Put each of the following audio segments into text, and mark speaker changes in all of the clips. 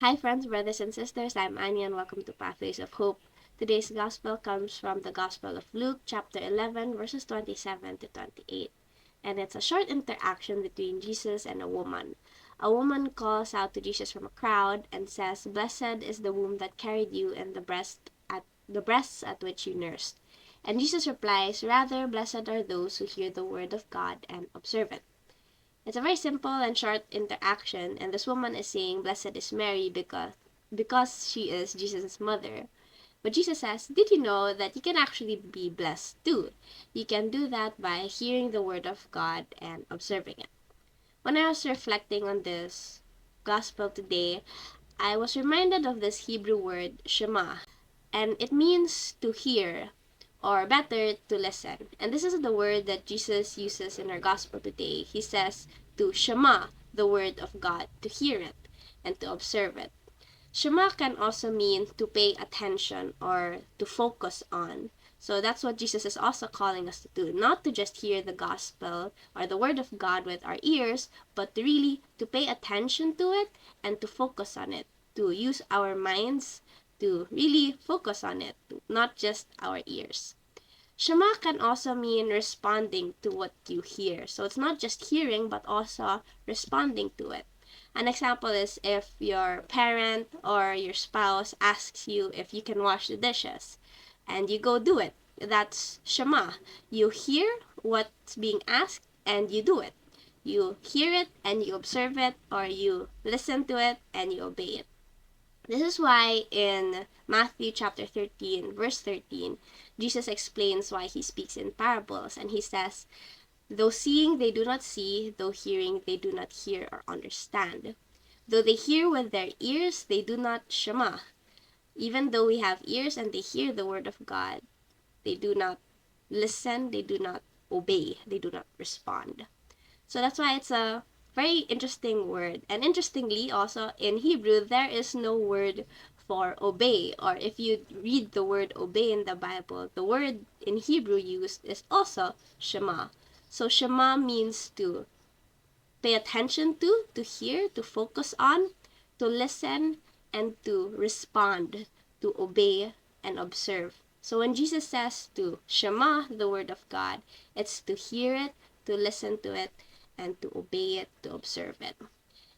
Speaker 1: Hi, friends, brothers, and sisters. I'm Anya, and welcome to Pathways of Hope. Today's gospel comes from the Gospel of Luke, chapter 11, verses 27 to 28. And it's a short interaction between Jesus and a woman. A woman calls out to Jesus from a crowd and says, "Blessed is the womb that carried you and the breasts at which you nursed." And Jesus replies, "Rather, blessed are those who hear the word of God and observe it." It's a very simple and short interaction, and this woman is saying, "Blessed is Mary," because she is Jesus' mother. But Jesus says, "Did you know that you can actually be blessed too? You can do that by hearing the word of God and observing it." When I was reflecting on this gospel today, I was reminded of this Hebrew word, Shema, and it means to hear, or better, to listen. And this is the word that Jesus uses in our gospel today. He says to Shema, the word of God, to hear it and to observe it. Shema can also mean to pay attention or to focus on. So that's what Jesus is also calling us to do, not to just hear the gospel or the word of God with our ears, but to really to pay attention to it and to focus on it, to use our minds to really focus on it, not just our ears. Shema can also mean responding to what you hear. So it's not just hearing, but also responding to it. An example is if your parent or your spouse asks you if you can wash the dishes and you go do it. That's Shema. You hear what's being asked and you do it. You hear it and you observe it, or you listen to it and you obey it. This is why in Matthew chapter 13, verse 13, Jesus explains why he speaks in parables, and he says, "Though seeing they do not see, though hearing they do not hear or understand. Though they hear with their ears, they do not shema." Even though we have ears and they hear the word of God, they do not listen, they do not obey, they do not respond. So that's why it's a very interesting word. And interestingly, also in Hebrew, there is no word for obey. Or if you read the word obey in the Bible, the word in Hebrew used is also Shema. So Shema means to pay attention to hear, to focus on, to listen, and to respond, to obey and observe. So when Jesus says to Shema the word of God, it's to hear it, to listen to it, and to obey it, to observe it.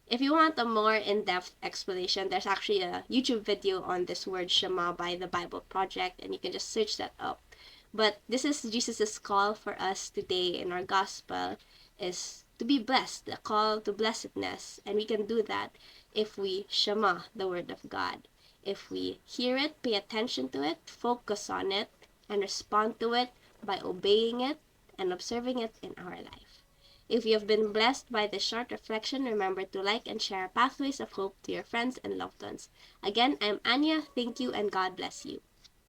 Speaker 1: If you want a more in-depth explanation, there's actually a YouTube video on this word Shema by the Bible Project, and you can just search that up. But this is Jesus' call for us today in our gospel, is to be blessed, the call to blessedness. And we can do that if we Shema the word of God. If we hear it, pay attention to it, focus on it, and respond to it by obeying it and observing it in our life. If you have been blessed by this short reflection, remember to like and share Pathways of Hope to your friends and loved ones. Again, I'm Anya. Thank you and God bless you.